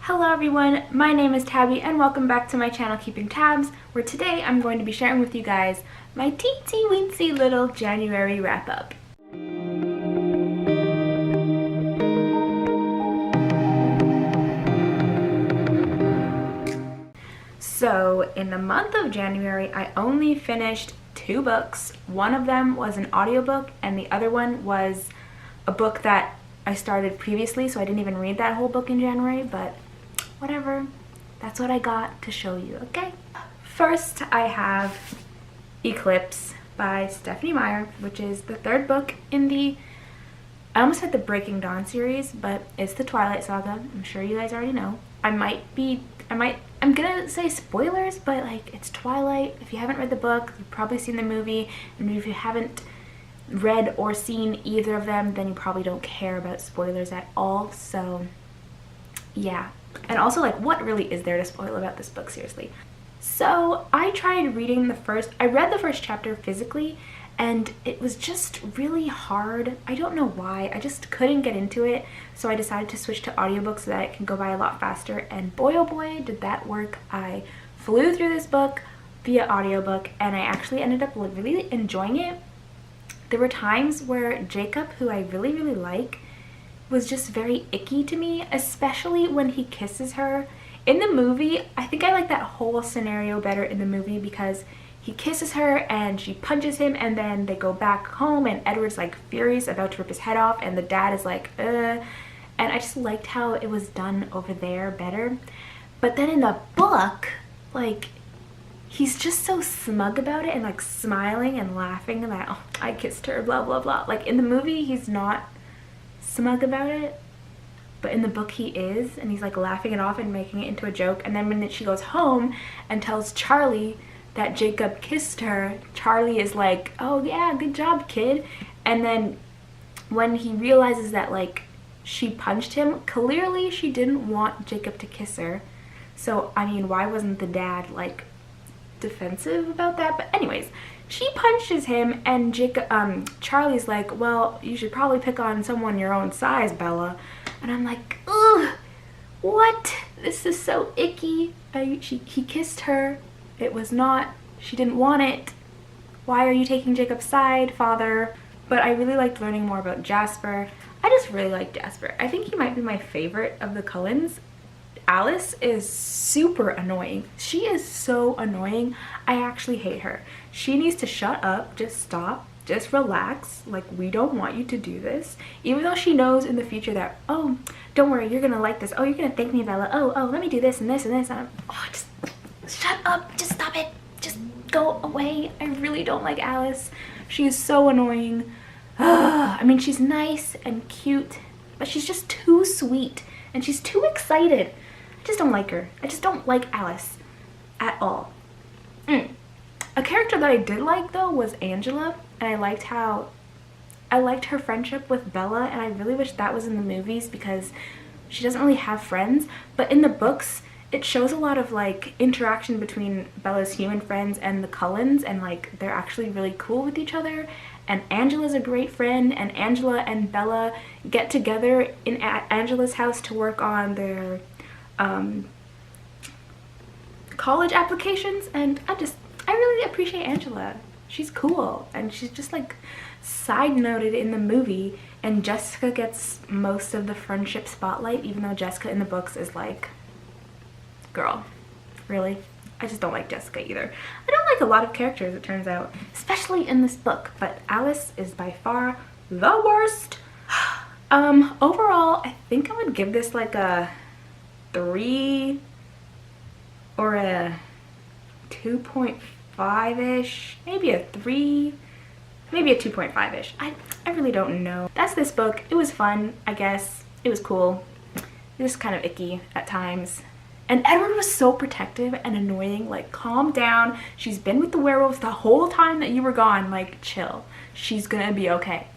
Hello everyone, my name is Tabby and welcome back to my channel Keeping Tabs, where today I'm going to be sharing with you guys my teensy weensy little January wrap up. So in the month of January I only finished 2 books. One of them was an audiobook and the other one was a book that I started previously, so I didn't even read that whole book in January, but whatever, that's what I got to show you, okay? First, I have Eclipse by Stephanie Meyer, which is the 3rd book in the, I almost said the Breaking Dawn series, but it's the Twilight Saga. I'm sure you guys already know. I'm gonna say spoilers, but like, it's Twilight. If you haven't read the book, you've probably seen the movie, and if you haven't read or seen either of them, then you probably don't care about spoilers at all, so yeah. And also, like, what really is there to spoil about this book, seriously? So I tried reading I read the first chapter physically, and it was just really hard. I don't know why, I just couldn't get into it, so I decided to switch to audiobook so that it can go by a lot faster, and boy oh boy did that work. I flew through this book via audiobook, and I actually ended up really enjoying it. There were times where Jacob, who I really like, was just very icky to me, especially when he kisses her. In the movie, I think I like that whole scenario better in the movie because he kisses her and she punches him, and then they go back home and Edward's like furious, about to rip his head off, and the dad is like, and I just liked how it was done over there better. But then in the book, like, he's just so smug about it and like smiling and laughing and that, oh, I kissed her, blah blah blah. Like, in the movie he's not smug about it, but in the book he is, and he's like laughing it off and making it into a joke. And then when she goes home and tells Charlie that Jacob kissed her, Charlie is like, oh yeah, good job, kid. And then when he realizes that like she punched him, clearly she didn't want Jacob to kiss her. So I mean, why wasn't the dad like defensive about that? But anyways, she punches him, and Charlie's like, well, you should probably pick on someone your own size, Bella. And I'm like, ugh, what? This is so icky. He kissed her. It was not, she didn't want it. Why are you taking Jacob's side, father? But I really liked learning more about Jasper. I just really like Jasper. I think he might be my favorite of the Cullens. Alice is super annoying. She is so annoying. I actually hate her. She needs to shut up, just stop, just relax. Like, we don't want you to do this. Even though she knows in the future that, oh, don't worry, you're gonna like this. Oh, you're gonna thank me, Bella. Oh, let me do this and this and this. And I'm, oh, just shut up, just stop it. Just go away. I really don't like Alice. She is so annoying. I mean, she's nice and cute, but she's just too sweet and she's too excited. I just don't like her. I just don't like Alice at all. A character that I did like though was Angela, and I liked her friendship with Bella, and I really wish that was in the movies because she doesn't really have friends. But in the books it shows a lot of like interaction between Bella's human friends and the Cullens, and like they're actually really cool with each other, and Angela's a great friend, and Angela and Bella get together in Angela's house to work on their college applications, and I really appreciate Angela. She's cool, and she's just like side noted in the movie, and Jessica gets most of the friendship spotlight, even though Jessica in the books is like, girl, really? I just don't like Jessica either. I don't like a lot of characters, it turns out, especially in this book, but Alice is by far the worst. Overall, I think I would give this like a 3 or a 2.5-ish, maybe a 3, maybe a 2.5-ish. I really don't know. That's this book. It was fun, I guess. It was cool. It was kind of icky at times. And Edward was so protective and annoying. Like, calm down. She's been with the werewolves the whole time that you were gone. Like, chill. She's gonna be okay.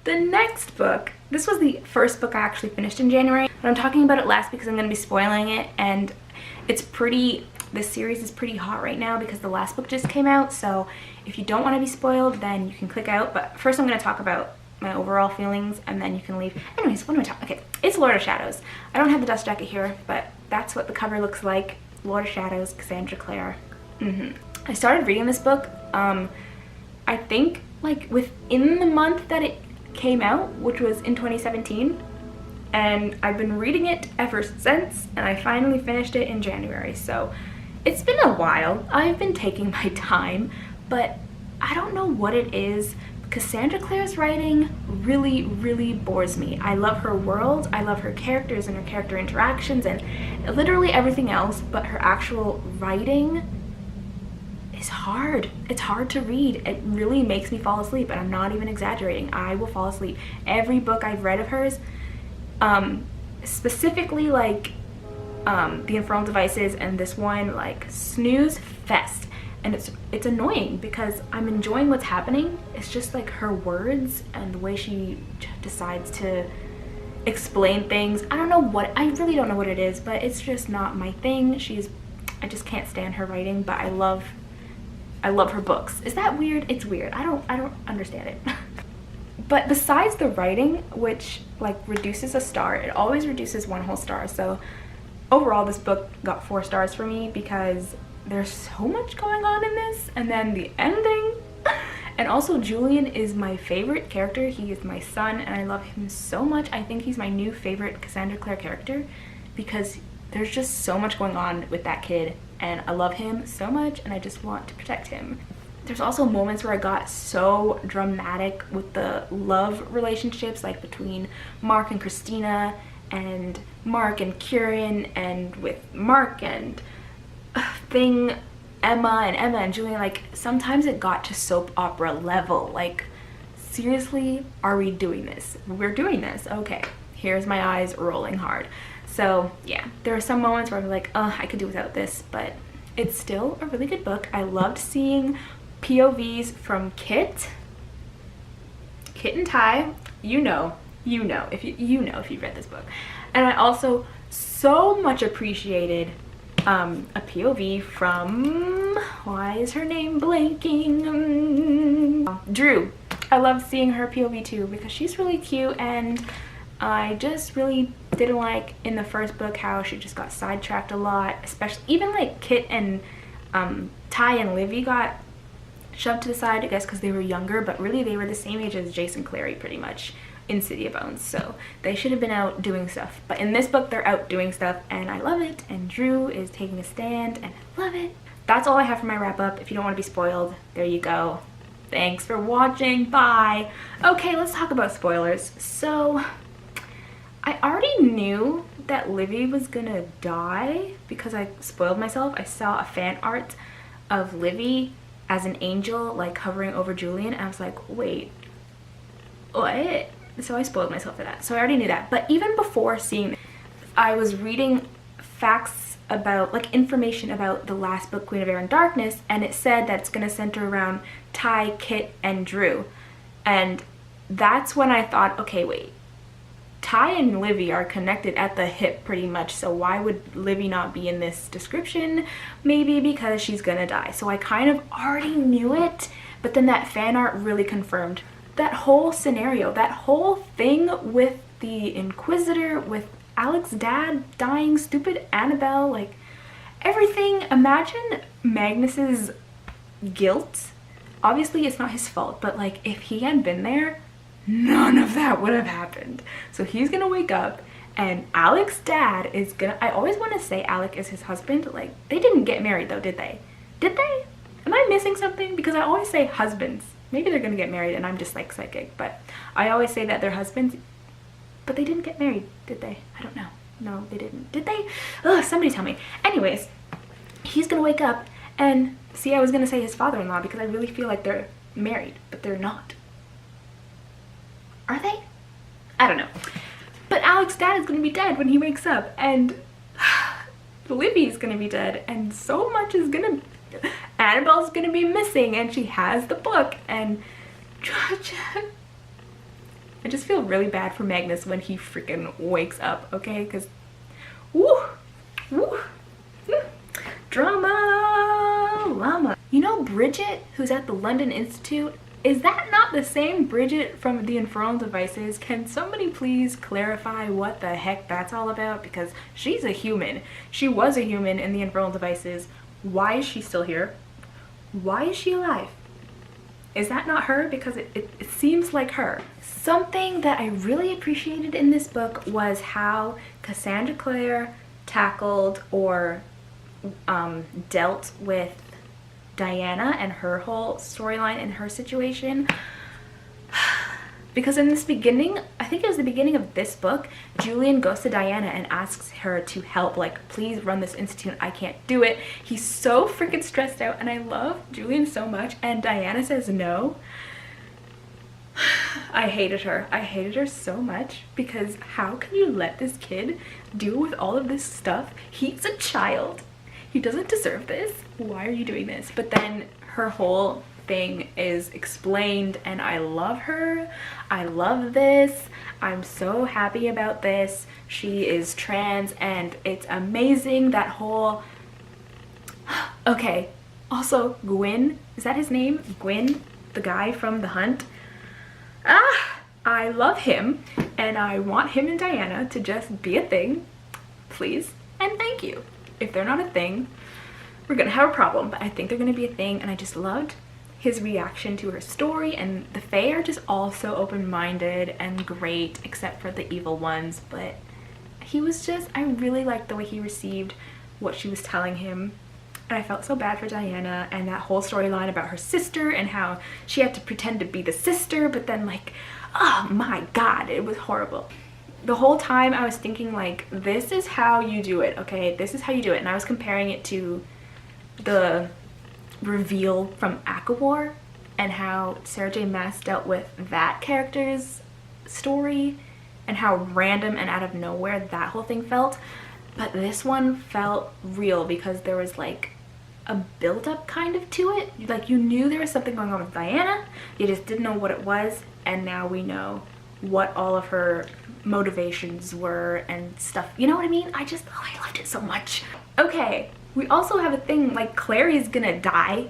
The next book, this was the first book I actually finished in January, but I'm talking about it last because I'm gonna be spoiling it, and this series is pretty hot right now because the last book just came out, so if you don't want to be spoiled, then you can click out. But first I'm going to talk about my overall feelings, and then you can leave. Anyways, what am I talking? Okay, it's Lord of Shadows. I don't have the dust jacket here, but that's what the cover looks like. Lord of Shadows, Cassandra Clare. I started reading this book, I think like within the month that it came out, which was in 2017. And I've been reading it ever since, and I finally finished it in January. So it's been a while. I've been taking my time, but I don't know what it is. Cassandra Clare's writing really, really bores me. I love her world, I love her characters and her character interactions and literally everything else, but her actual writing is hard. It's hard to read. It really makes me fall asleep, and I'm not even exaggerating. I will fall asleep. Every book I've read of hers, specifically like The Infernal Devices and this one, like snooze fest. And it's annoying because I'm enjoying what's happening. It's just like her words and the way she decides to explain things. I don't know what, I really don't know what it is, but it's just not my thing. I just can't stand her writing, but I love her books. Is that weird? It's weird. I don't understand it. But besides the writing, which like reduces a star, it always reduces one whole star. So overall this book got 4 stars for me because there's so much going on in this, and then the ending. And also Julian is my favorite character. He is my son and I love him so much. I think he's my new favorite Cassandra Clare character because there's just so much going on with that kid and I love him so much and I just want to protect him. There's also moments where I got so dramatic with the love relationships, like between Mark and Christina and Mark and Kieran, and with Mark and Emma and Julian. Like sometimes it got to soap opera level. Like seriously, are we doing this? We're doing this. Okay, here's my eyes rolling hard. So yeah, there are some moments where I'm like, oh, I could do without this, but it's still a really good book. I loved seeing POVs from Kit and Ty. You know if you've read this book. And I also so much appreciated a POV from, why is her name blanking? Drew. I love seeing her POV too because she's really cute, and I just really didn't like in the first book how she just got sidetracked a lot, especially even like Kit and Ty and Livy got shoved to the side, I guess because they were younger, but really they were the same age as Jason Clary pretty much in City of Bones, so they should have been out doing stuff. But in this book they're out doing stuff and I love it, and Drew is taking a stand and I love it. That's all I have for my wrap up. If you don't want to be spoiled, there you go. Thanks for watching. Bye. Okay, let's talk about spoilers. So I already knew that Livy was gonna die because I spoiled myself. I saw a fan art of Livy as an angel like hovering over Julian and I was like, wait, what? So I spoiled myself for that. So I already knew that. But even before seeing it, I was reading facts about, like information about the last book, Queen of Air and Darkness, and it said that it's going to center around Ty, Kit, and Drew. And that's when I thought, okay, wait. Ty and Livy are connected at the hip pretty much, so why would Livy not be in this description? Maybe because she's gonna die. So I kind of already knew it, but then that fan art really confirmed that whole scenario, that whole thing with the Inquisitor, with Alec's dad dying, stupid Annabelle, like everything. Imagine Magnus's guilt. Obviously it's not his fault, but like if he hadn't been there, none of that would have happened. So he's gonna wake up and Alec's dad is gonna, I always want to say Alec is his husband. Like they didn't get married though, did they? Did they? Am I missing something? Because I always say husbands. Maybe they're gonna get married and I'm just like psychic, but I always say that they're husbands, but they didn't get married, did they? I don't know. No, they didn't. Did they? Ugh, somebody tell me. Anyways, he's gonna wake up and see, I was gonna say his father-in-law because I really feel like they're married, but they're not. Are they? I don't know. But Alec's dad is gonna be dead when he wakes up, and Livy's gonna be dead, and so much is gonna, Annabelle's gonna be missing, and she has the book, and I just feel really bad for Magnus when he freaking wakes up, okay? Because, woo, drama, llama. You know Bridget, who's at the London Institute, Is that not the same Bridget from the Infernal Devices? Can somebody please clarify what the heck that's all about? Because she's a human. She was a human in the Infernal Devices. Why is she still here? Why is she alive? Is that not her? Because it seems like her. Something that I really appreciated in this book was how Cassandra Clare tackled or dealt with Diana and her whole storyline and her situation. Because in this beginning, I think it was the beginning of this book, Julian goes to Diana and asks her to help, like, please run this institute, I can't do it. He's so freaking stressed out, and I love Julian so much, and Diana says no. I hated her. I hated her so much, because how can you let this kid deal with all of this stuff? He's a child. He doesn't deserve this. Why are you doing this? But then her whole thing is explained, and I love her. I love this. I'm so happy about this. She is trans, and it's amazing. That whole... Okay, also Gwyn, is that his name? Gwyn, the guy from The Hunt. I love him, and I want him and Diana to just be a thing, please and thank you. If they're not a thing, we're gonna have a problem, but I think they're gonna be a thing, and I just loved his reaction to her story, and the Fae are just all so open-minded and great, except for the evil ones, but he was just, I really liked the way he received what she was telling him, and I felt so bad for Diana, and that whole storyline about her sister and how she had to pretend to be the sister, but then, like, oh my god, it was horrible. The whole time I was thinking, like, this is how you do it, okay? This is how you do it. And I was comparing it to the reveal from ACOWAR and how Sarah J. Maas dealt with that character's story and how random and out of nowhere that whole thing felt. But this one felt real because there was, like, a build-up kind of to it. Like, you knew there was something going on with Diana, you just didn't know what it was, and now we know what all of her motivations were and stuff. You know what I mean? I loved it so much. Okay, we also have a thing like Clary's gonna die.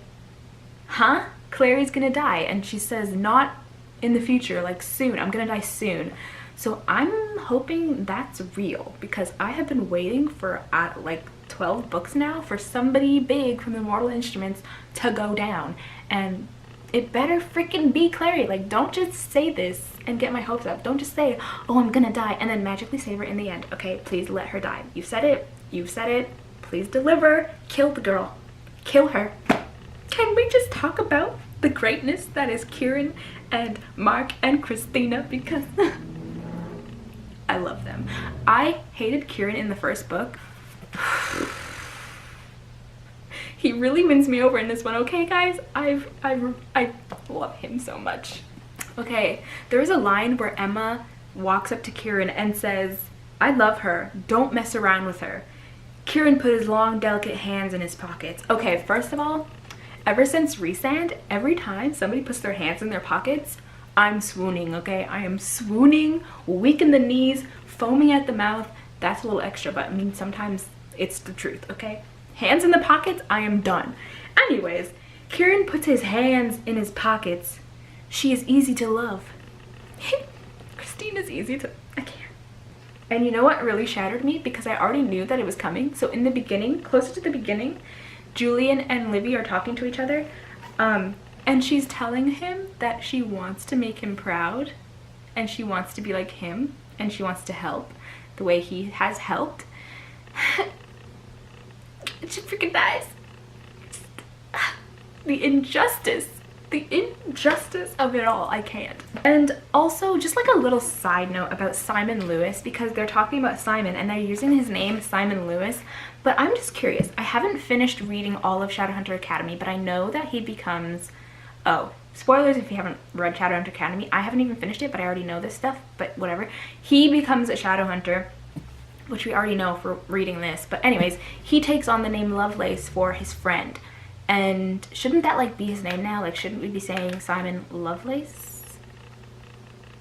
Huh? Clary's gonna die, and she says not in the future, like soon. I'm gonna die soon. So I'm hoping that's real, because I have been waiting for like 12 books now for somebody big from the Mortal Instruments to go down, and it better freaking be Clary. Like, don't just say this and get my hopes up. Don't just say, oh, I'm gonna die, and then magically save her in the end. Okay, please let her die. You said it. You've said it. Please deliver. Kill the girl. Kill her. Can we just talk about the greatness that is Kieran and Mark and Christina, because I love them. I hated Kieran in the first book. He really wins me over in this one, okay guys? I love him so much. Okay, there is a line where Emma walks up to Kieran and says, I love her, don't mess around with her. Kieran put his long, delicate hands in his pockets. Okay, first of all, ever since Resand, every time somebody puts their hands in their pockets, I'm swooning, okay? I am swooning, weak in the knees, foaming at the mouth. That's a little extra, but I mean, sometimes it's the truth, okay? Hands in the pockets, I am done. Anyways, Kieran puts his hands in his pockets. She is easy to love. Christina's easy to... I can't. And you know what really shattered me? Because I already knew that it was coming. So in the beginning, closer to the beginning, Julian and Livy are talking to each other. And she's telling him that she wants to make him proud. And she wants to be like him. And she wants to help the way he has helped. She freaking dies. The injustice of it all, I can't. And also, just like a little side note about Simon Lewis, because they're talking about Simon and they're using his name, Simon Lewis, but I'm just curious. I haven't finished reading all of Shadowhunter Academy, but I know that he becomes, oh, spoilers if you haven't read Shadowhunter Academy. I haven't even finished it, but I already know this stuff, but whatever. He becomes a Shadowhunter, which we already know for reading this, but anyways, he takes on the name Lovelace for his friend. And shouldn't that like be his name now? Like, shouldn't we be saying Simon Lovelace?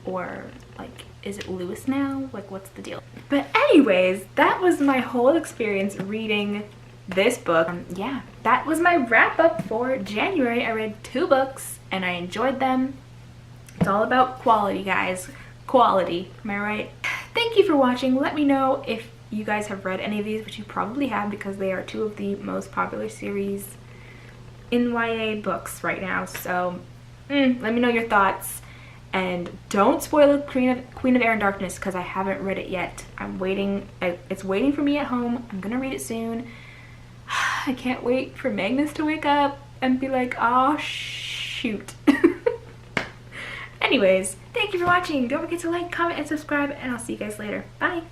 Or like, is it Lewis now? Like, what's the deal? But anyways, that was my whole experience reading this book. Yeah, that was my wrap up for January. I read 2 books and I enjoyed them. It's all about quality, guys. Quality, am I right? Thank you for watching. Let me know if you guys have read any of these, which you probably have because they are two of the most popular series in YA books right now. So let me know your thoughts, and don't spoil Queen of Air and Darkness because I haven't read it yet. I'm waiting. It's waiting for me at home. I'm gonna read it soon. I can't wait for Magnus to wake up and be like, oh shoot. Anyways, thank you for watching. Don't forget to like, comment, and subscribe, and I'll see you guys later. Bye.